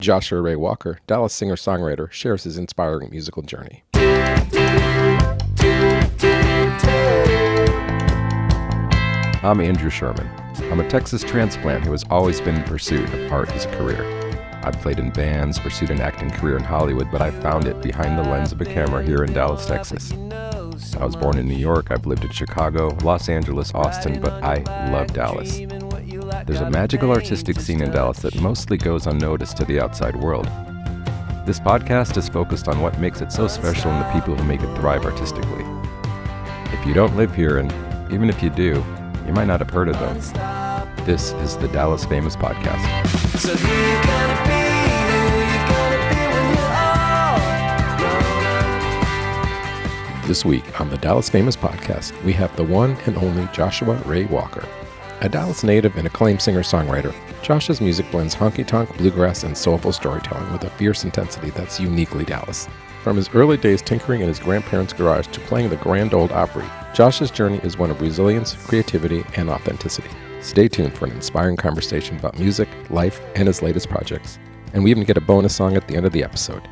Joshua Ray Walker, Dallas singer-songwriter, shares his inspiring musical journey. I'm Andrew Sherman. I'm a Texas transplant who has always been in pursuit of art as a career. I've played in bands, pursued an acting career in Hollywood, but I found it behind the lens of a camera here in Dallas, Texas. I was born in New York, I've lived in Chicago, Los Angeles, Austin, but I love Dallas. There's a magical artistic scene in Dallas that mostly goes unnoticed to the outside world. This podcast is focused on what makes it so special and the people who make it thrive artistically. If you don't live here, and even if you do, you might not have heard of them. This is the Dallas Famous Podcast. So who you gonna be? Who you gonna be when you're all grown up? This week on the Dallas Famous Podcast, we have the one and only Joshua Ray Walker. A Dallas native and acclaimed singer-songwriter, Josh's music blends honky-tonk, bluegrass, and soulful storytelling with a fierce intensity that's uniquely Dallas. From his early days tinkering in his grandparents' garage to playing the Grand Ole Opry, Josh's journey is one of resilience, creativity, and authenticity. Stay tuned for an inspiring conversation about music, life, and his latest projects. And we even get a bonus song at the end of the episode.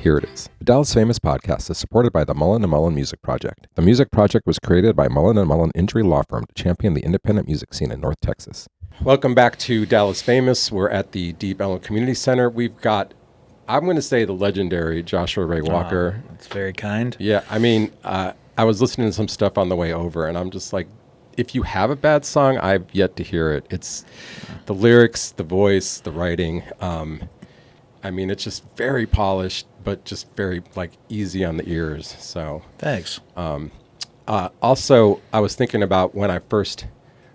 Here it is. The Dallas Famous Podcast is supported by the Mullen & Mullen Music Project. The Music Project was created by Mullen & Mullen Injury Law Firm to champion the independent music scene in North Texas. Welcome back to Dallas Famous. We're at the Deep Ellum Community Center. We've got, I'm going to say, the legendary Joshua Ray Walker. That's very kind. Yeah, I mean, I was listening to some stuff on the way over, and I'm just like, if you have a bad song, I've yet to hear it. It's the lyrics, the voice, the writing. I mean, it's just very polished, but just very easy on the ears. So thanks. Also, I was thinking about when I first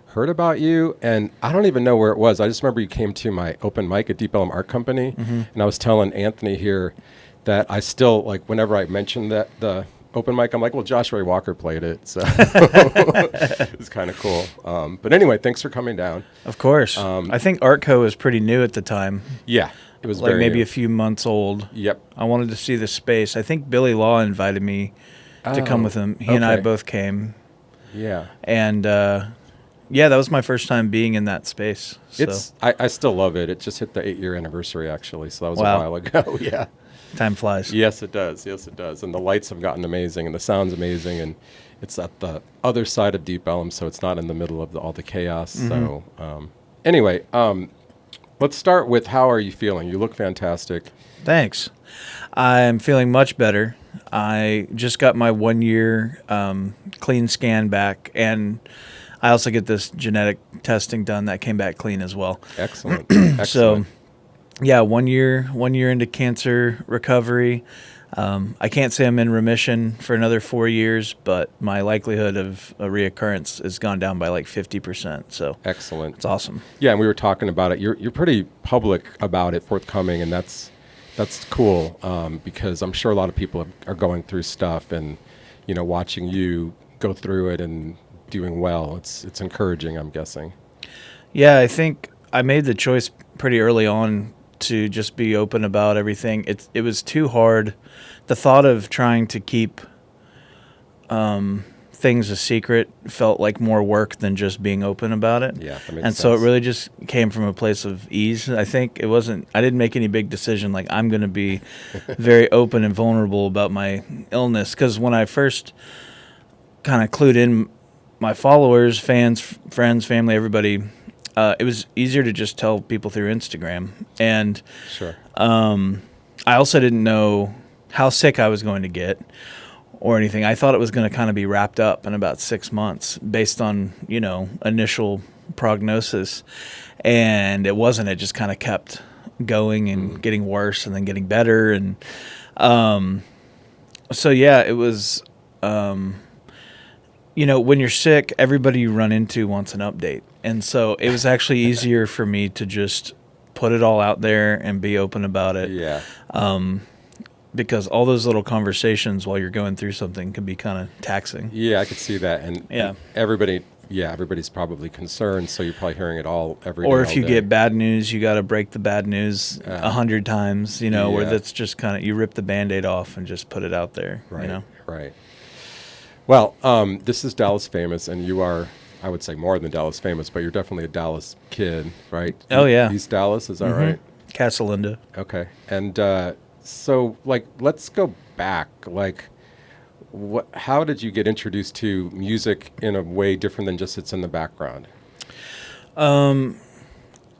heard about you, and I don't even know where it was. I just remember you came to my open mic at Deep Ellum Art Company, and I was telling Anthony here that I still, whenever I mentioned that the open mic, I'm like, well, Joshua Ray Walker played it, so it was kind of cool. But anyway, thanks for coming down. Of course. I think Artco was pretty new at the time. Yeah, it was maybe new. A few months old. Yep. I wanted to see the space. I think Billy Law invited me to come with him. He and I both came. Yeah. And yeah, that was my first time being in that space. So. I still love it. It just hit the 8-year anniversary, actually, so that was a while ago. Yeah. Time flies. Yes, it does. Yes, it does. And the lights have gotten amazing, and the sound's amazing, and it's at the other side of Deep Ellum, so it's not in the middle of all the chaos. So anyway, let's start with how are you feeling? You look fantastic. Thanks. I'm feeling much better. I just got my 1-year clean scan back, and I also get this genetic testing done that came back clean as well. Excellent. Excellent. So, yeah, 1 year into cancer recovery. I can't say I'm in remission for another 4 years, but my likelihood of a reoccurrence has gone down by 50%. So excellent. It's awesome. Yeah, and we were talking about it. You're pretty public about it, forthcoming, and that's cool because I'm sure a lot of people are going through stuff, and watching you go through it and doing well, it's encouraging, I'm guessing. Yeah, I think I made the choice pretty early on to just be open about everything. It was too hard. The thought of trying to keep things a secret felt like more work than just being open about it. Yeah, that makes sense. So it really just came from a place of ease. I think I didn't make any big decision I'm going to be very open and vulnerable about my illness, because when I first kind of clued in my followers, fans, friends, family, everybody, it was easier to just tell people through Instagram. And sure. I also didn't know how sick I was going to get or anything. I thought it was going to kind of be wrapped up in about 6 months based on, initial prognosis. And it wasn't. It just kind of kept going and getting worse and then getting better. And so, yeah, it was... when you're sick, everybody you run into wants an update. And so it was actually easier for me to just put it all out there and be open about it. Yeah. Because all those little conversations while you're going through something can be kind of taxing. Yeah, I could see that. And yeah. Everybody's probably concerned, so you're probably hearing it every day. Or if you get bad news, you got to break the bad news 100 times, where that's just kind of, you rip the Band-Aid off and just put it out there, Right, right. Well, this is Dallas Famous, and you are, I would say, more than Dallas Famous, but you're definitely a Dallas kid, right? Oh, yeah. East Dallas, is that right? Casa Linda. Okay. And so, like, let's go back. Like, how did you get introduced to music in a way different than just it's in the background?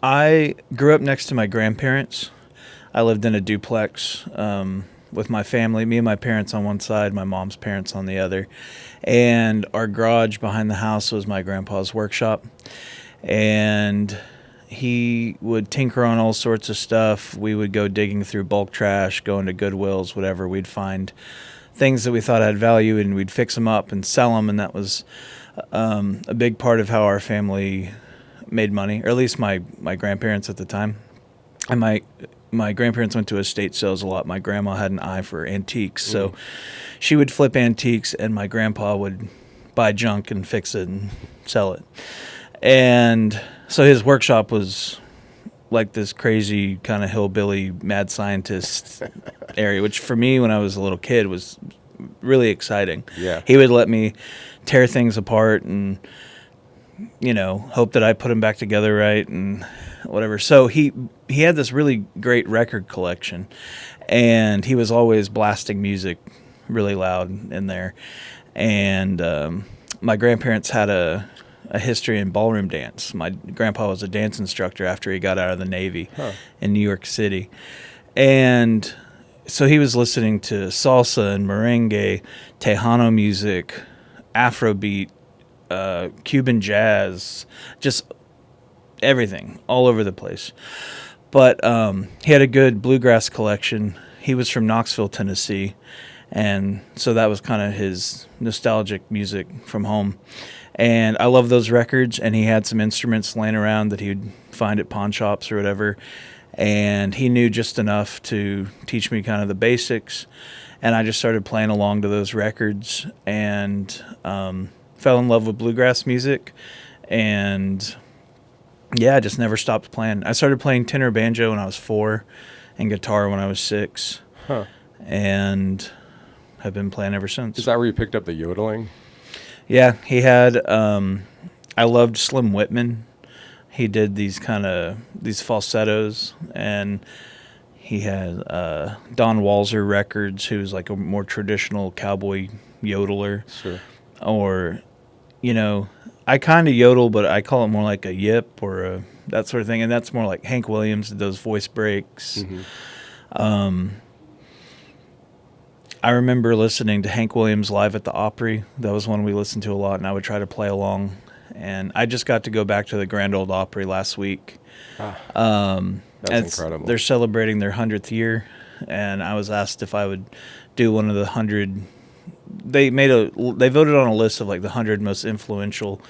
I grew up next to my grandparents. I lived in a duplex with my family, me and my parents on one side, my mom's parents on the other. And our garage behind the house was my grandpa's workshop. And he would tinker on all sorts of stuff. We would go digging through bulk trash, go into Goodwills, whatever. We'd find things that we thought had value, and we'd fix them up and sell them. And that was a big part of how our family made money, or at least my grandparents at the time. And my grandparents went to estate sales a lot. My grandma had an eye for antiques, so she would flip antiques, and my grandpa would buy junk and fix it and sell it. And so his workshop was like this crazy kind of hillbilly mad scientist area, which for me when I was a little kid was really exciting. Yeah. He would let me tear things apart and, you know, hope that I put them back together right and whatever. So he had this really great record collection, and he was always blasting music really loud in there. And my grandparents had a history in ballroom dance. My grandpa was a dance instructor after he got out of the Navy in New York City. And so he was listening to salsa and merengue, Tejano music, Afrobeat, Cuban jazz, just everything, all over the place. But he had a good bluegrass collection. He was from Knoxville, Tennessee, and so that was kind of his nostalgic music from home. And I love those records, and he had some instruments laying around that he'd find at pawn shops or whatever, and he knew just enough to teach me kind of the basics, and I just started playing along to those records and fell in love with bluegrass music, and yeah, I just never stopped playing. I started playing tenor banjo when I was 4 and guitar when I was 6, and have been playing ever since. Is that where you picked up the yodeling? Yeah, he had, I loved Slim Whitman. He did these falsettos, and he had Don Walser records, who's like a more traditional cowboy yodeler. Sure. Or, you know, I kind of yodel, but I call it more like a yip or that sort of thing, and that's more like Hank Williams did those voice breaks. Mm-hmm. I remember listening to Hank Williams live at the Opry. That was one we listened to a lot, and I would try to play along. And I just got to go back to the Grand Ole Opry last week. That's incredible. They're celebrating their 100th year, and I was asked if I would do one of the 100. They voted on a list of like the 100 most influential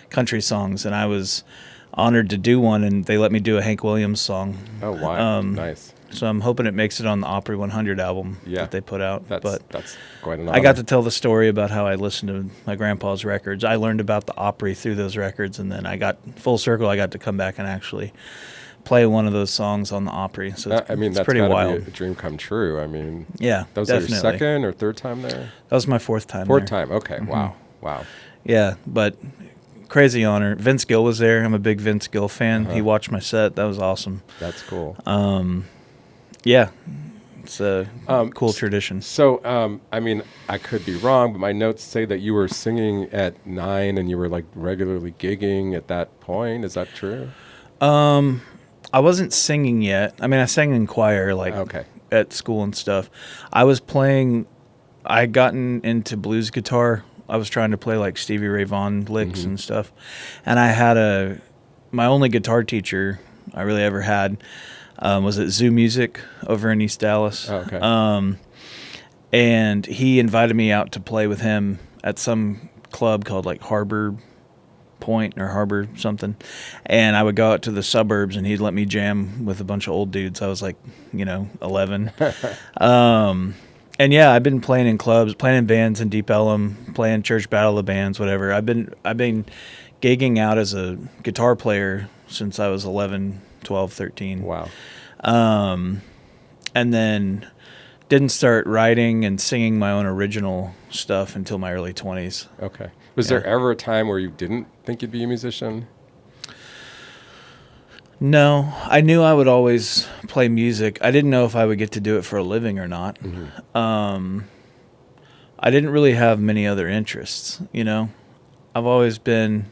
country songs, and I was honored to do one, and they let me do a Hank Williams song. Oh wow, nice. So I'm hoping it makes it on the Opry 100 album that they put out. That's quite an honor. I got to tell the story about how I listened to my grandpa's records. I learned about the Opry through those records, and then I got full circle. I got to come back and actually play one of those songs on the Opry. So it's that's pretty wild. Be a dream come true. I mean, yeah, that was definitely. your second or third time there? That was my fourth time. Fourth time. Okay. Mm-hmm. Wow. Yeah, but crazy honor. Vince Gill was there. I'm a big Vince Gill fan. He watched my set. That was awesome. That's cool. Yeah, it's a cool tradition. So, I mean, I could be wrong, but my notes say that you were singing at 9 and you were like regularly gigging at that point. Is that true? I wasn't singing yet. I mean, I sang in choir at school and stuff. I was playing. I had gotten into blues guitar. I was trying to play like Stevie Ray Vaughan licks and stuff, and I had my only guitar teacher I really ever had. Was at Zoo Music over in East Dallas. Oh, okay. And he invited me out to play with him at some club called like Harbor Point or Harbor something. And I would go out to the suburbs and he'd let me jam with a bunch of old dudes. I was like, 11. And yeah, I've been playing in clubs, playing in bands in Deep Ellum, playing church battle of bands, whatever. I've been gigging out as a guitar player since I was 11, 12, 13. Wow. And then didn't start writing and singing my own original stuff until my early 20s. Okay. Was there ever a time where you didn't think you'd be a musician? No, I knew I would always play music. I didn't know if I would get to do it for a living or not. I didn't really have many other interests, you know. I've always been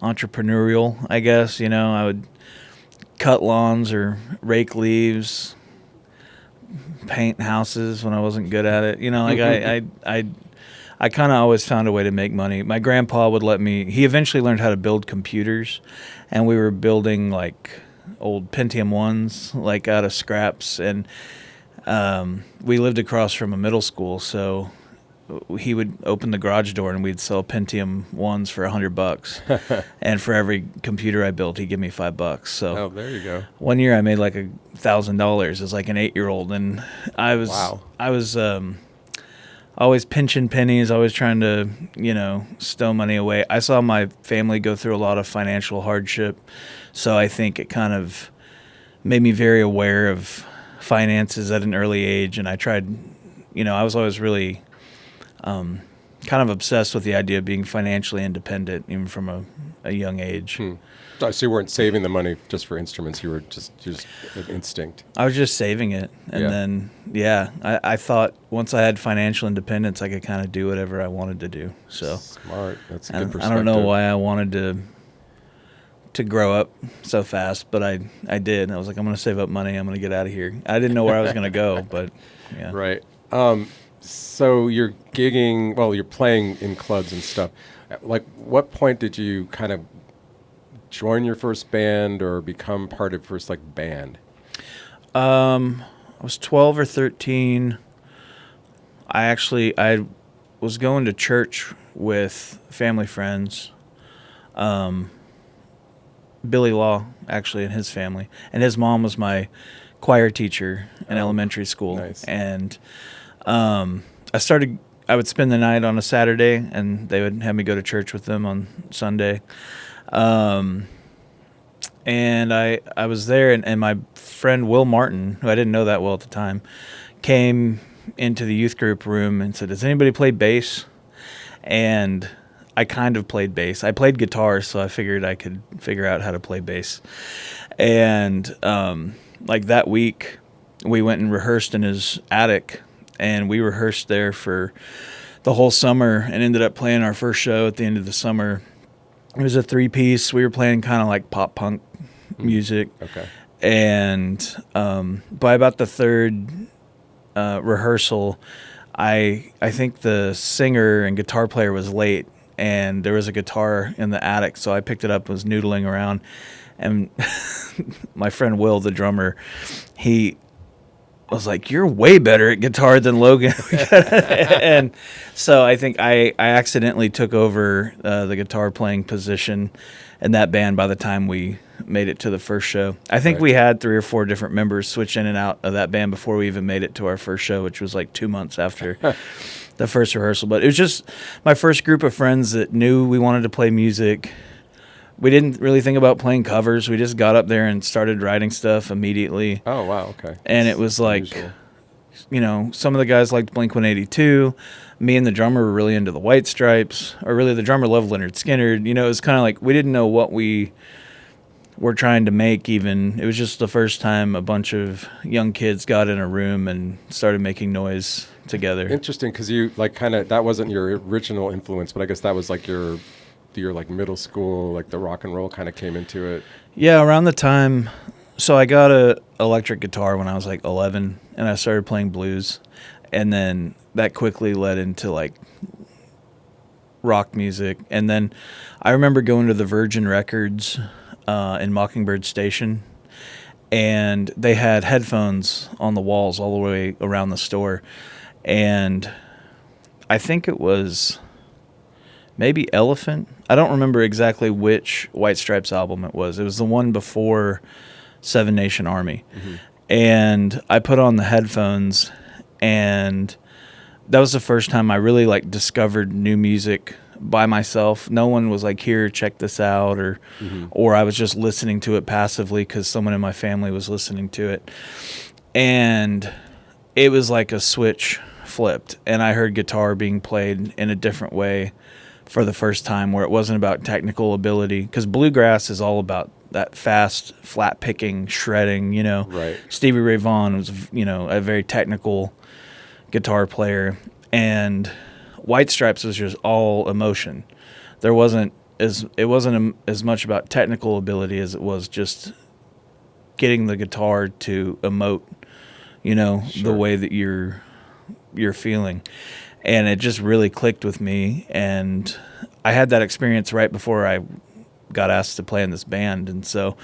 entrepreneurial, I guess, you know. I would cut lawns or rake leaves, paint houses when I wasn't good at it. You know, like I kind of always found a way to make money. My grandpa would let me. He eventually learned how to build computers, and we were building like old Pentium 1s, like out of scraps. And we lived across from a middle school, so he would open the garage door and we'd sell Pentium 1s for $100. And for every computer I built, he'd give me $5. So there you go. one year I made like $1,000 as like an 8-year-old, and I was always pinching pennies, always trying to, you know, stow money away. I saw my family go through a lot of financial hardship, so I think it kind of made me very aware of finances at an early age, and I tried, you know, I was always really kind of obsessed with the idea of being financially independent, even from a young age. So you weren't saving the money just for instruments. You were just an instinct. I was just saving it. And then, I thought once I had financial independence, I could kind of do whatever I wanted to do. So smart. That's a good perspective. I don't know why I wanted to grow up so fast, but I did. I was like, I'm going to save up money. I'm going to get out of here. I didn't know where I was going to go, but yeah. Right. So you're gigging, well, you're playing in clubs and stuff. Like, what point did you kind of join your first band or become part of first, like, band? I was 12 or 13. I was going to church with family friends. Billy Law, actually, and his family. And his mom was my choir teacher in elementary school. Nice. And I would spend the night on a Saturday, and they would have me go to church with them on Sunday. And I was there, and my friend Will Martin, who I didn't know that well at the time, came into the youth group room and said, "Does anybody play bass?" And I kind of played bass. I played guitar, so I figured I could figure out how to play bass. And like that week, we went and rehearsed in his attic, and we rehearsed there for the whole summer and ended up playing our first show at the end of the summer. It was a 3-piece. We were playing kind of like pop punk music. Okay. And by about the third rehearsal, I think the singer and guitar player was late, and there was a guitar in the attic, so I picked it up and was noodling around. And my friend Will, the drummer, he was like, "You're way better at guitar than Logan." And so I think I accidentally took over the guitar playing position in that band by the time we made it to the first show. I think we had 3 or 4 different members switch in and out of that band before we even made it to our first show, which was like 2 months after the first rehearsal. But it was just my first group of friends that knew we wanted to play music. We didn't really think about playing covers. We just got up there and started writing stuff immediately. Oh, wow, okay. And it was like, you know, some of the guys liked Blink-182. Me and the drummer were really into the White Stripes. Or really, the drummer loved Leonard Skinner. You know, it was kind of like we didn't know what we were trying to make even. It was just the first time a bunch of young kids got in a room and started making noise together. Interesting, because you, like, kind of, that wasn't your original influence, but I guess that was like your like middle school, like the rock and roll kind of came into it. Yeah, around the time. So I got a electric guitar when I was like 11, and I started playing blues, and then that quickly led into like rock music. And then I remember going to the Virgin Records in Mockingbird Station, and they had headphones on the walls all the way around the store, and I think it was maybe Elephant. I don't remember exactly which White Stripes album it was. It was the one before Seven Nation Army. Mm-hmm. And I put on the headphones, and that was the first time I really like discovered new music by myself. No one was like, "Here, check this out," or I was just listening to it passively because someone in my family was listening to it. And it was like a switch flipped, and I heard guitar being played in a different way for the first time, where it wasn't about technical ability, because bluegrass is all about that fast, flat picking, shredding, Right. Stevie Ray Vaughan was, a very technical guitar player, and White Stripes was just all emotion. It wasn't as much about technical ability as it was just getting the guitar to emote, the way that you're feeling. And it just really clicked with me, and I had that experience right before I got asked to play in this band, and so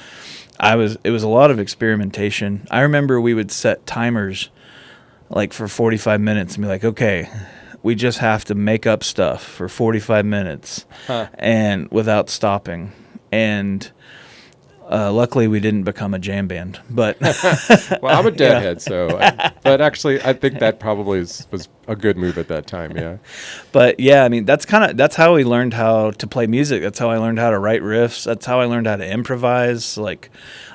it was a lot of experimentation. I remember we would set timers like for 45 minutes and be like, okay, we just have to make up stuff for 45 minutes and without stopping. And luckily we didn't become a jam band, but well, I'm a deadhead, but actually I think that probably was a good move at that time. Yeah. But yeah, I mean, that's how we learned how to play music. That's how I learned how to write riffs. That's how I learned how to improvise. Like,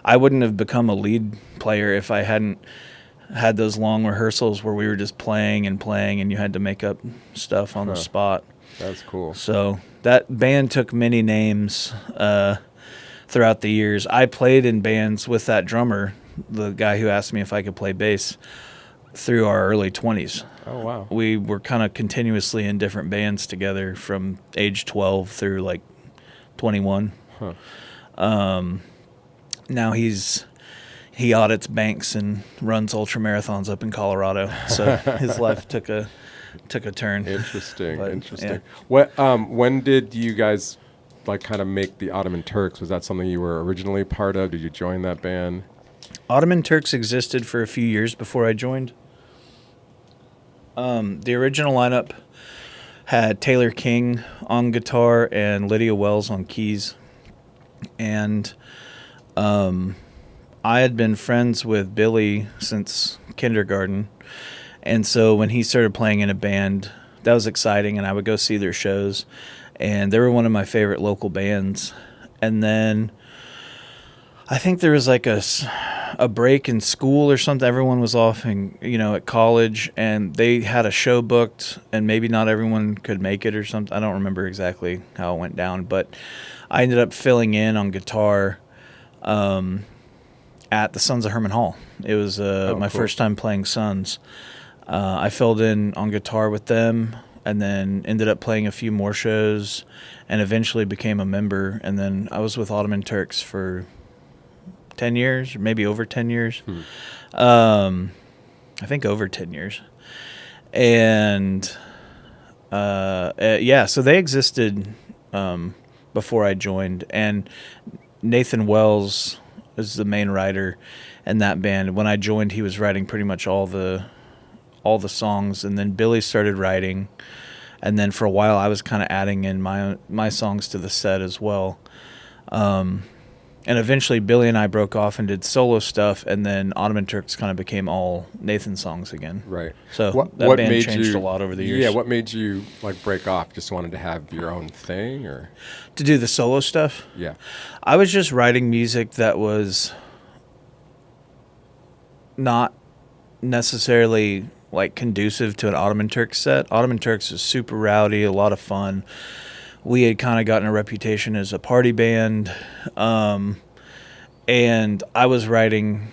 I wouldn't have become a lead player if I hadn't had those long rehearsals where we were just playing and you had to make up stuff on the spot. That's cool. So that band took many names throughout the years. I played in bands with that drummer, the guy who asked me if I could play bass, through our early 20s. Oh, wow. We were kind of continuously in different bands together from age 12 through like 21. Now he audits banks and runs ultra marathons up in Colorado. So his life took a turn. Interesting. Yeah. What when did you guys like kind of make the Ottoman Turks? Was that something you were originally part of? Did you join that band? Ottoman Turks existed for a few years before I joined. The original lineup had Taylor King on guitar and Lydia Wells on keys. And I had been friends with Billy since kindergarten. And so when he started playing in a band, that was exciting, and I would go see their shows. And they were one of my favorite local bands. And then I think there was like a break in school or something. Everyone was off at college, and they had a show booked, and maybe not everyone could make it or something. I don't remember exactly how it went down, but I ended up filling in on guitar at the Sons of Herman Hall. It was my first time playing Sons. I filled in on guitar with them, and then ended up playing a few more shows, and eventually became a member. And then I was with Ottoman Turks for 10 years, or maybe over 10 years. I think over 10 years. And so they existed before I joined. And Nathan Wells is the main writer in that band. When I joined, he was writing pretty much all the songs, and then Billy started writing, and then for a while I was kind of adding in my songs to the set as well. And eventually Billy and I broke off and did solo stuff, and then Ottoman Turks kind of became all Nathan songs again. Right. So that band changed a lot over the years. Yeah, what made you like break off? Just wanted to have your own thing, or to do the solo stuff? Yeah. I was just writing music that was not necessarily like conducive to an Ottoman Turks set. Ottoman Turks is super rowdy, a lot of fun. We had kind of gotten a reputation as a party band, and I was writing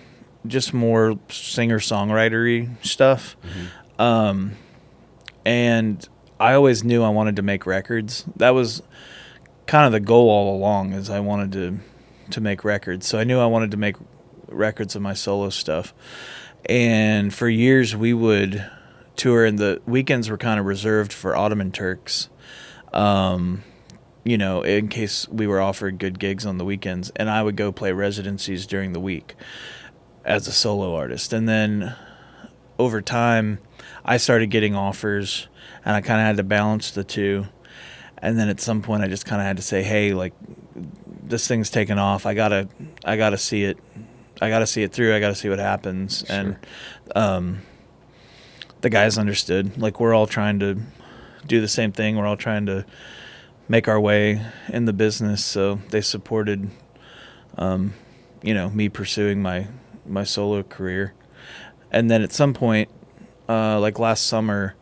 just more singer-songwritery stuff. And I always knew I wanted to make records. That was kind of the goal all along, is I wanted to make records. So I knew I wanted to make records of my solo stuff. And for years we would tour, and the weekends were kind of reserved for Ottoman Turks. In case we were offered good gigs on the weekends, and I would go play residencies during the week as a solo artist. And then over time, I started getting offers, and I kind of had to balance the two. And then at some point, I just kind of had to say, hey, like, this thing's taken off. I gotta see it. I gotta see it through. I gotta see what happens. Sure. And the guys understood. Like, we're all trying to do the same thing. We're all trying to make our way in the business, so they supported me pursuing my solo career. And then at some point, like last summer,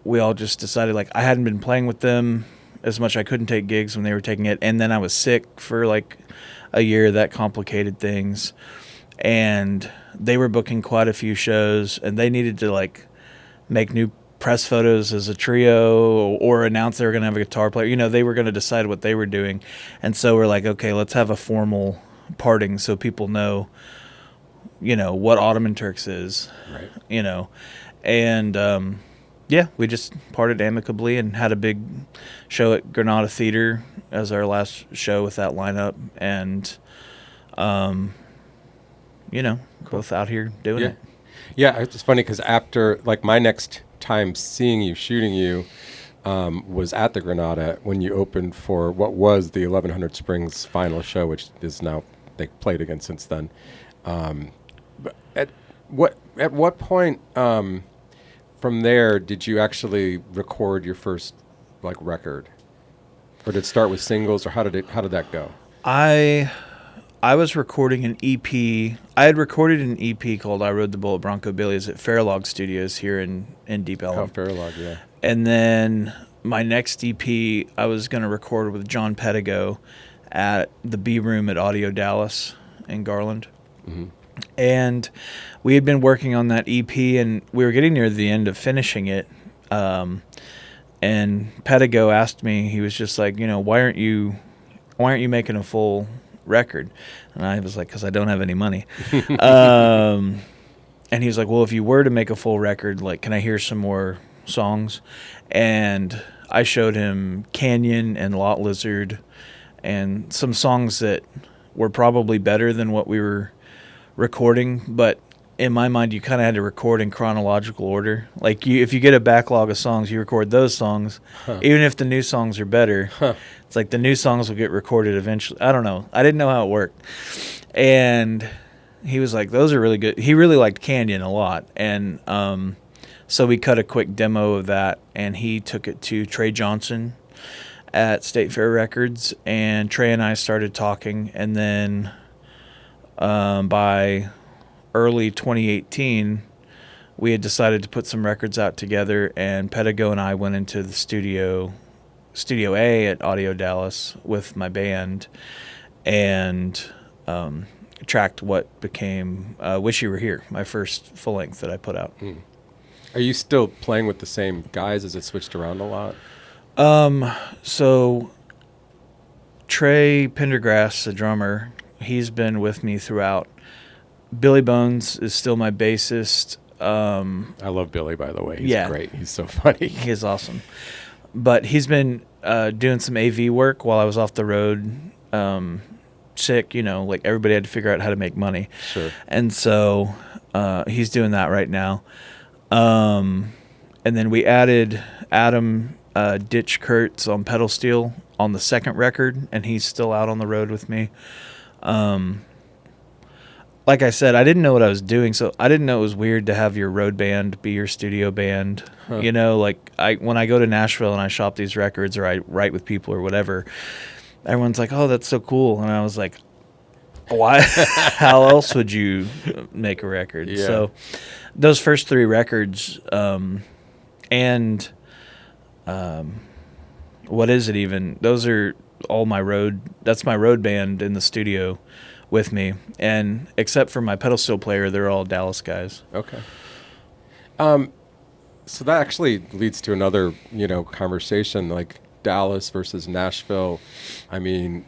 we all just decided, like, I hadn't been playing with them as much. I couldn't take gigs when they were taking it. And then I was sick for like a year. That complicated things. And they were booking quite a few shows, and they needed to like make new press photos as a trio or announce they were going to have a guitar player. You know, they were going to decide what they were doing. And so we're like, okay, let's have a formal parting so people know, you know, what Ottoman Turks is, Right. you know. And yeah, we just parted amicably and had a big show at Granada Theater as our last show with that lineup. And, you know, both out here doing it. Yeah, it's funny because after, like, my next time seeing you, shooting you, was at the Granada when you opened for what was the 1100 Springs final show, which is now, they played again since then. But at what point from there did you actually record your first like record, or did it start with singles, or how did that go? I was recording an EP. I had recorded an EP called "I Rode the Bullet Bronco Billy's" at Fairlog Studios here in Deep Ellum. Oh, Fairlog, yeah. And then my next EP, I was going to record with John Pedigo at the B Room at Audio Dallas in Garland. Mm-hmm. And we had been working on that EP, and we were getting near the end of finishing it. And Pedigo asked me, he was just like, you know, why aren't you making a full record? And I was like, because I don't have any money. And he was like, well, if you were to make a full record, like, can I hear some more songs? And I showed him Canyon and Lot Lizard and some songs that were probably better than what we were recording, but in my mind you kind of had to record in chronological order. Like, if you get a backlog of songs, you record those songs. Even if the new songs are better, it's like the new songs will get recorded eventually. I don't know, I didn't know how it worked. And he was like, those are really good. He really liked Canyon a lot. And so we cut a quick demo of that, and he took it to Trey Johnson at State Fair Records, and Trey and I started talking. And then by early 2018, we had decided to put some records out together, and Pedigo and I went into the Studio A at Audio Dallas with my band and tracked what became Wish You Were Here, my first full length that I put out. Are you still playing with the same guys? Has it switched around a lot? So Trey Pendergrass, the drummer, he's been with me throughout. Billy Bones is still my bassist. I love Billy, by the way. He's great. He's so funny. He is awesome. But he's been doing some AV work while I was off the road, sick. You know, like, everybody had to figure out how to make money. Sure. And so he's doing that right now. And then we added Adam Ditch Kurtz on pedal steel on the second record, and he's still out on the road with me. Like I said, I didn't know what I was doing, so I didn't know it was weird to have your road band be your studio band. You know, like, when I go to Nashville and I shop these records or I write with people or whatever, everyone's like, oh, that's so cool. And I was like, why? How else would you make a record? Yeah. So those first three records, and what is it even? Those are all my road. That's my road band in the studio with me, and except for my pedal steel player, they're all Dallas guys. Okay. So that actually leads to another, you know, conversation, like Dallas versus Nashville. I mean,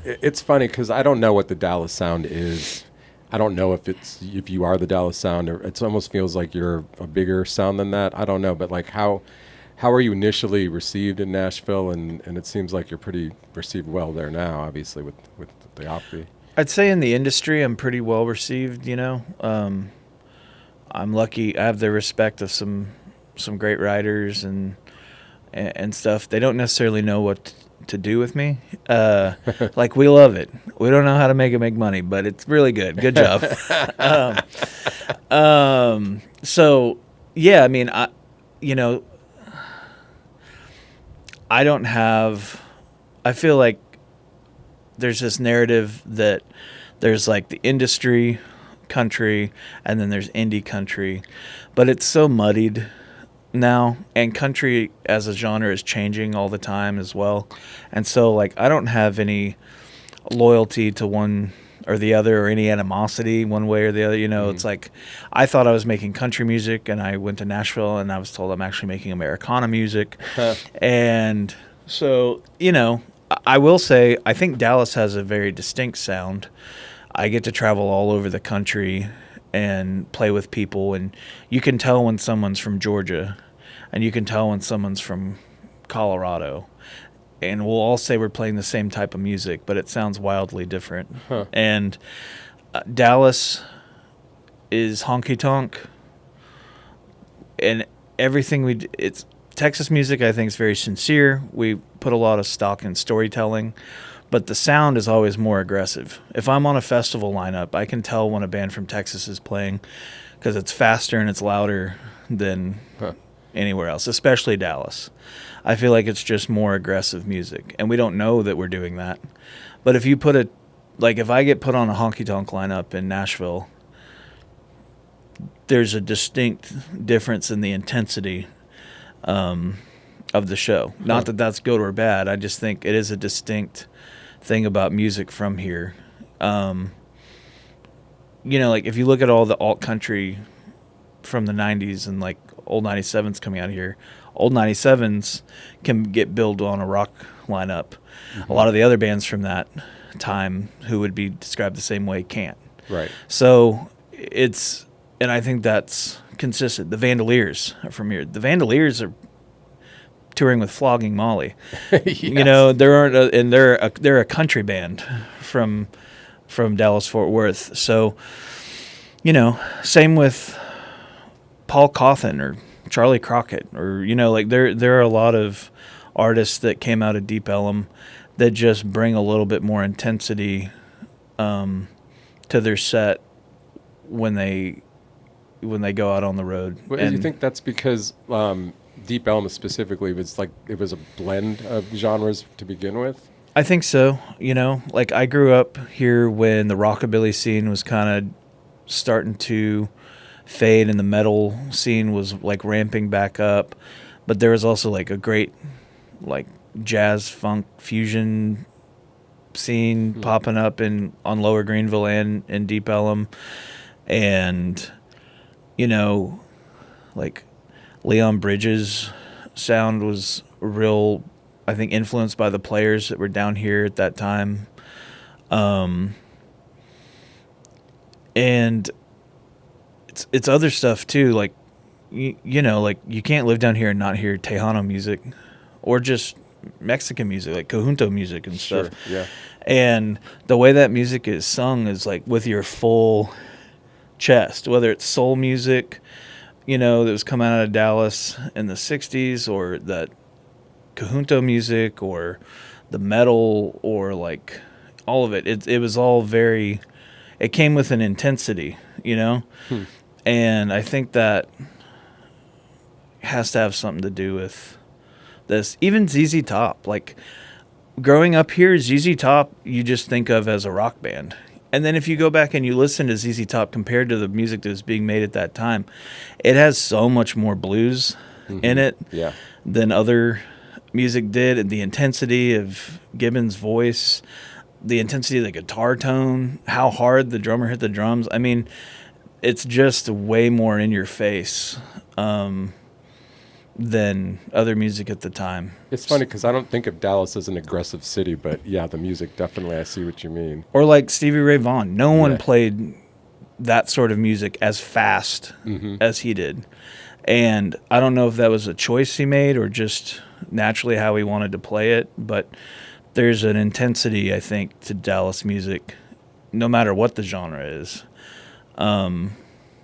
it's funny because I don't know what the Dallas sound is. I don't know if you are the Dallas sound, or it almost feels like you're a bigger sound than that. I don't know, but like how are you initially received in Nashville? And it seems like you're pretty received well there now, obviously with the Opry. I'd say in the industry, I'm pretty well received. You know, I'm lucky. I have the respect of some great writers and stuff. They don't necessarily know what to do with me. Like, we love it. We don't know how to make it make money, but it's really good. Good job. So yeah, I mean, I feel like there's this narrative that there's like the industry country and then there's indie country, but it's so muddied now, and country as a genre is changing all the time as well. And so, like, I don't have any loyalty to one or the other, or any animosity one way or the other. It's like I thought I was making country music, and I went to Nashville and I was told I'm actually making Americana music. And so, I will say I think Dallas has a very distinct sound. I get to travel all over the country and play with people, and you can tell when someone's from Georgia, and you can tell when someone's from Colorado, and we'll all say we're playing the same type of music, but it sounds wildly different. And Dallas is honky-tonk, and everything it's Texas music, I think, is very sincere. We put a lot of stock in storytelling, but the sound is always more aggressive. If I'm on a festival lineup, I can tell when a band from Texas is playing because it's faster and it's louder than anywhere else, especially Dallas. I feel like it's just more aggressive music, and we don't know that we're doing that. But if you if I get put on a honky-tonk lineup in Nashville, there's a distinct difference in the intensity of the show. Not that that's good or bad. I just think it is a distinct thing about music from here. Like if you look at all the alt country from the 90s and like old 97s coming out of here, old 97s can get billed on a rock lineup. A lot of the other bands from that time who would be described the same way can't. Right. So and I think that's consistent. The Vandaliers are from here. The Vandaliers are touring with Flogging Molly. Yes. They're a country band from Dallas Fort Worth. So, same with Paul Cawthon or Charlie Crockett, or there are a lot of artists that came out of Deep Ellum that just bring a little bit more intensity to their set when they go out on the road. Well, do you think that's because Deep Ellum specifically it was a blend of genres to begin with? I think so. I grew up here when the rockabilly scene was kind of starting to fade and the metal scene was like ramping back up, but there was also like a great jazz funk fusion scene popping up on Lower Greenville and in Deep Ellum, and Leon Bridges' sound was real, I think, influenced by the players that were down here at that time. And it's other stuff too, you can't live down here and not hear Tejano music or just Mexican music, like conjunto music and stuff. Sure, yeah. And the way that music is sung is like with your full chest, whether it's soul music, that was coming out of Dallas in the 60s, or that conjunto music, or the metal, or like all of it. It was all very, it came with an intensity, And I think that has to have something to do with this. Even ZZ Top, growing up here, ZZ Top you just think of as a rock band. And then if you go back and you listen to ZZ Top compared to the music that was being made at that time, it has so much more blues in it than other music did. And the intensity of Gibbons' voice, the intensity of the guitar tone, how hard the drummer hit the drums. I mean, it's just way more in your face than other music at the time. It's funny because I don't think of Dallas as an aggressive city, but yeah, the music definitely, I see what you mean. Or like Stevie Ray Vaughan. No one played that sort of music as fast as he did. And I don't know if that was a choice he made or just naturally how he wanted to play it, but there's an intensity, I think, to Dallas music, no matter what the genre is.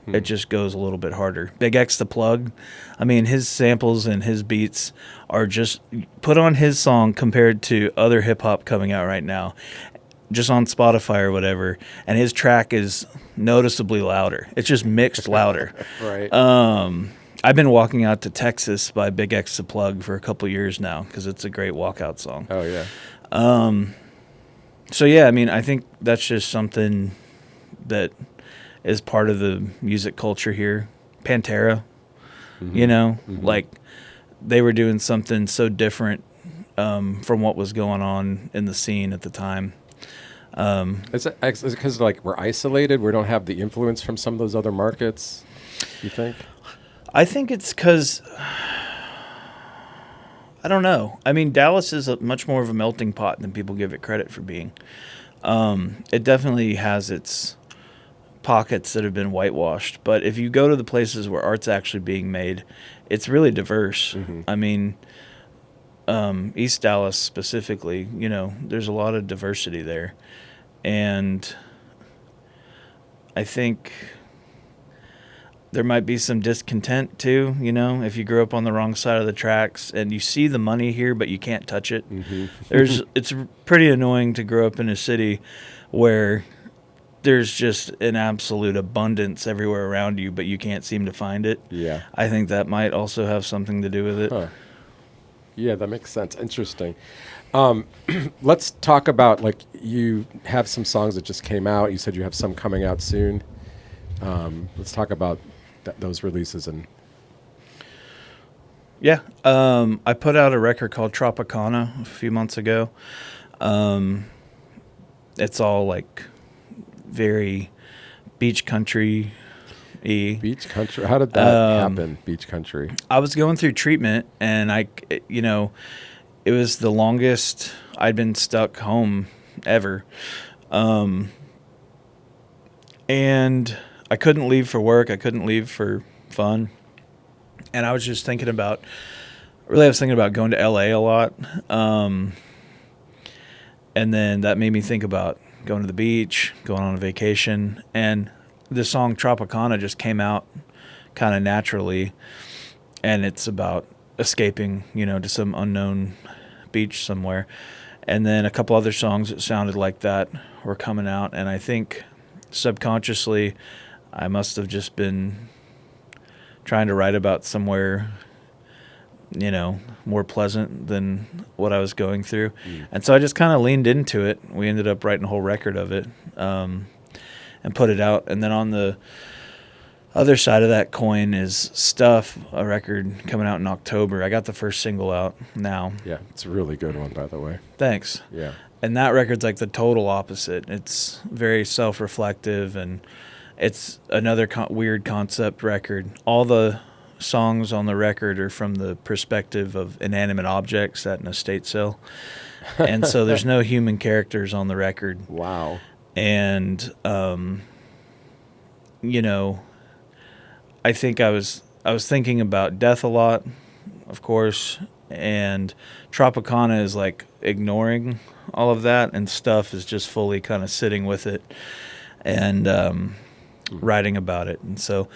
It just goes a little bit harder. Big X the Plug, I mean, his samples and his beats are just put on his song compared to other hip-hop coming out right now, just on Spotify or whatever, and his track is noticeably louder. It's just mixed louder. Right. I've been walking out to Texas by Big X the Plug for a couple years now because it's a great walkout song. Oh, yeah. So, yeah, I mean, I think that's just something that is part of the music culture here. Pantera, you know, like they were doing something so different from what was going on in the scene at the time. Is it because like we're isolated? We don't have the influence from some of those other markets, you think? I think it's because, I don't know. I mean, Dallas is much more of a melting pot than people give it credit for being. It definitely has its pockets that have been whitewashed. But if you go to the places where art's actually being made, it's really diverse. I mean, East Dallas specifically, you know, there's a lot of diversity there. And I think there might be some discontent too, you know, if you grew up on the wrong side of the tracks and you see the money here, but you can't touch it. It's pretty annoying to grow up in a city where there's just an absolute abundance everywhere around you, but you can't seem to find it. Yeah. I think that might also have something to do with it. Huh. Yeah, that makes sense. Interesting. Let's talk about, like, you have some songs that just came out. You said you have some coming out soon. Let's talk about those releases. And yeah, I put out a record called Tropicana a few months ago. It's all like very beach country-y. Beach country? How did that happen, beach country? I was going through treatment, and it was the longest I'd been stuck home ever. And I couldn't leave for work. I couldn't leave for fun. And I was just thinking about going to LA a lot. And then that made me think about going to the beach, going on a vacation. And the song Tropicana just came out kind of naturally. And it's about escaping, you know, to some unknown beach somewhere. And then a couple other songs that sounded like that were coming out. And I think subconsciously I must have just been trying to write about somewhere, you know, more pleasant than what I was going through. And so I just kind of leaned into it. We ended up writing a whole record of it and put it out. And then on the other side of that coin is Stuff, a record coming out in October. I got the first single out now. Yeah, it's a really good one, by the way. Thanks. Yeah. And that record's like the total opposite. It's very self-reflective, and it's another weird concept record. All the songs on the record are from the perspective of inanimate objects at an estate sale. And so there's no human characters on the record. Wow. And, you know, I think I was thinking about death a lot, of course, and Tropicana is like ignoring all of that, and Stuff is just fully kind of sitting with it and writing about it. And so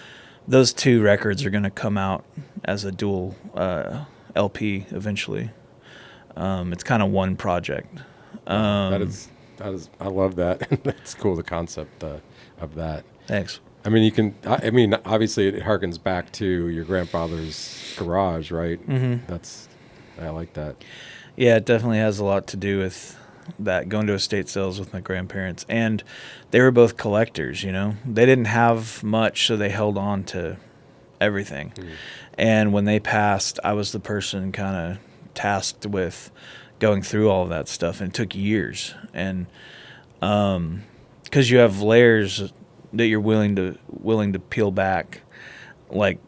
those two records are going to come out as a dual LP eventually. It's kind of one project. That is, I love that. That's cool, the concept of that. Thanks. I mean, obviously it harkens back to your grandfather's garage, right? I like that. Yeah, it definitely has a lot to do with that, going to estate sales with my grandparents. And they were both collectors, you know. They didn't have much, so they held on to everything. And when they passed, I was the person kind of tasked with going through all of that stuff, and it took years. And because you have layers that you're willing to peel back, like,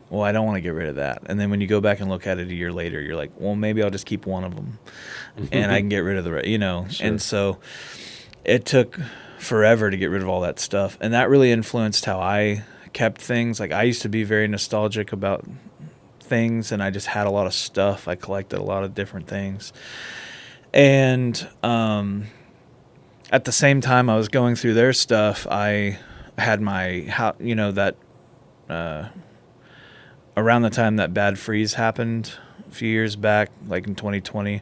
well, I don't want to get rid of that. And then when you go back and look at it a year later, you're like, well, maybe I'll just keep one of them and I can get rid of the rest, you know. Sure. And so it took forever to get rid of all that stuff. And that really influenced how I kept things. Like, I used to be very nostalgic about things, and I just had a lot of stuff. I collected a lot of different things. And at the same time I was going through their stuff, I had my, you know, that around the time that bad freeze happened a few years back, like in 2020,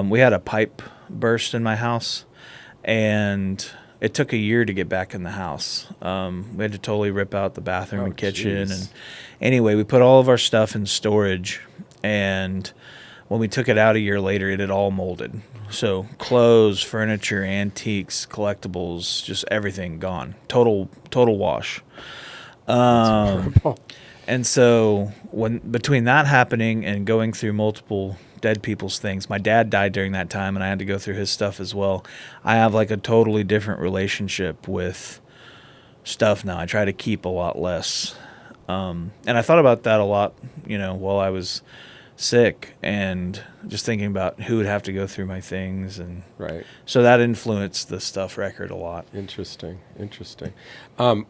we had a pipe burst in my house, and it took a year to get back in the house. We had to totally rip out the bathroom and kitchen. And anyway, we put all of our stuff in storage, and when we took it out a year later, it had all molded. So clothes, furniture, antiques, collectibles, just everything gone. Total wash. And so when between that happening and going through multiple dead people's things, my dad died during that time, and I had to go through his stuff as well. I have like a totally different relationship with stuff now. I try to keep a lot less. And I thought about that a lot, while I was sick, and just thinking about who would have to go through my things, and Right. so that influenced the Stuff record a lot. Interesting.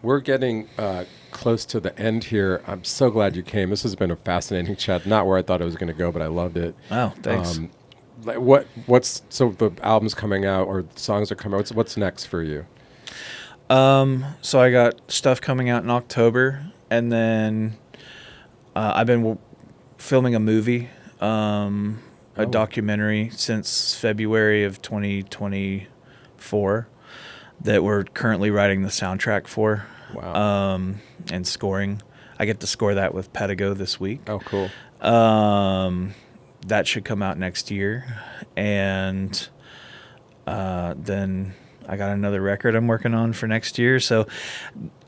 We're getting close to the end here. I'm so glad you came. This has been a fascinating chat. Not where I thought it was going to go, but I loved it. Oh, thanks. So the album's coming out, or the songs are coming out. What's next for you? So I got Stuff coming out in October, and then I've been filming a movie, a documentary since February of 2024 that we're currently writing the soundtrack for. Wow. And scoring. I get to score that with Pedigo this week. Oh, cool. That should come out next year. And then I got another record I'm working on for next year. So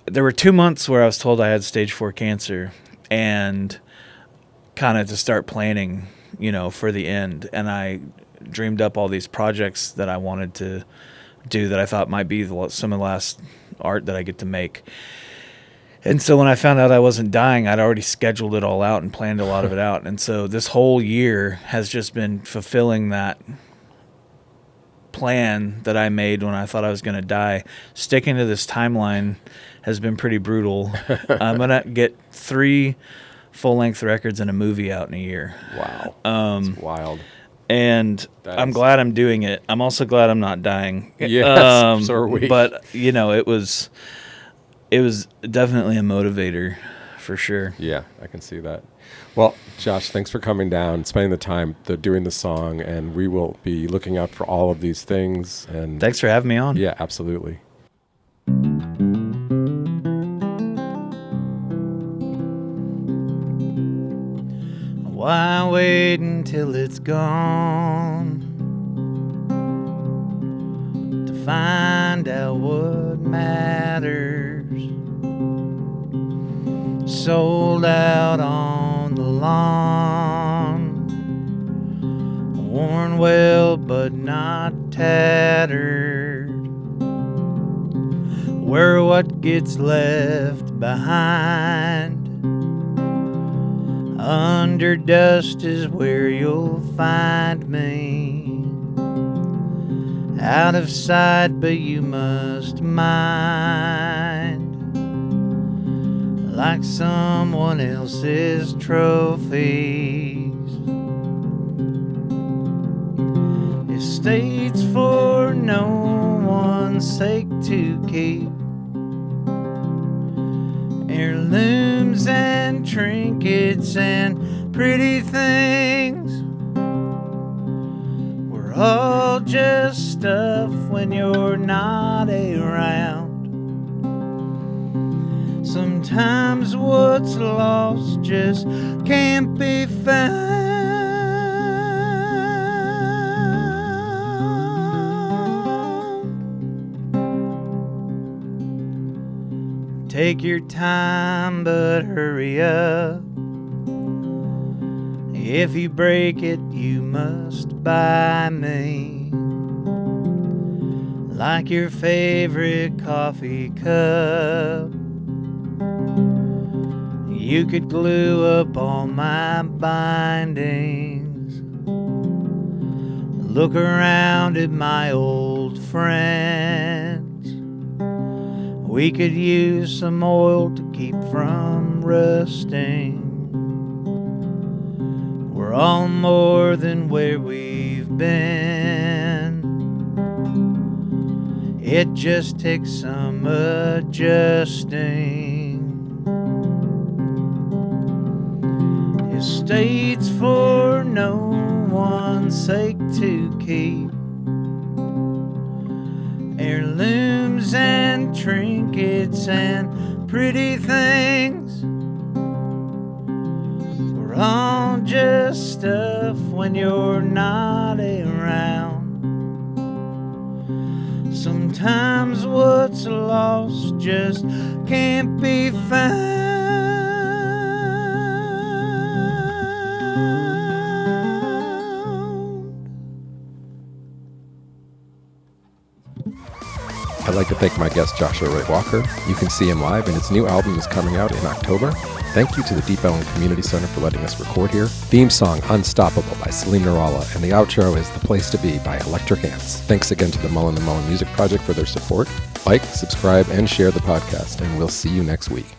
there were 2 months where I was told I had stage 4 cancer, and kind of to start planning, for the end. And I dreamed up all these projects that I wanted to do that I thought might be some of the last art that I get to make. And so when I found out I wasn't dying, I'd already scheduled it all out and planned a lot of it out. And so this whole year has just been fulfilling that plan that I made when I thought I was going to die. Sticking to this timeline has been pretty brutal. I'm going to get 3 full-length records and a movie out in a year. Wow. That's wild. And I'm glad I'm doing it. I'm also glad I'm not dying. Yes, so are we. But, it was definitely a motivator for sure. Yeah, I can see that. Well, Josh, thanks for coming down, spending the time doing the song, and we will be looking out for all of these things. And thanks for having me on. Yeah, absolutely. Why wait until it's gone to find out what matters? Sold out on the lawn, worn well but not tattered, where what gets left behind under dust is where you'll find me. Out of sight, but you must mind, like someone else's trophies. Estates for no one's sake to keep, heirlooms and trinkets and pretty things. We're all just stuff when you're not around. Sometimes what's lost just can't be found. Take your time, but hurry up. If you break it, you must buy me, like your favorite coffee cup. You could glue up all my bindings. Look around at my old friends. We could use some oil to keep from rusting. We're all more than where we've been. It just takes some adjusting. Estates for no one's sake to keep, heirlooms and trinkets and pretty things. We're all just stuff when you're not around. Sometimes what's lost just can't be found. I'd like to thank my guest Joshua Ray Walker. You can see him live, and his new album is coming out in October. Thank you to the Deep Ellum Community Center for letting us record here. Theme song Unstoppable by Salim Narala, and the outro is The Place to Be by Electric Ants. Thanks again to the Mullen & Mullen Music Project for their support. Like, subscribe, and share the podcast, and we'll see you next week.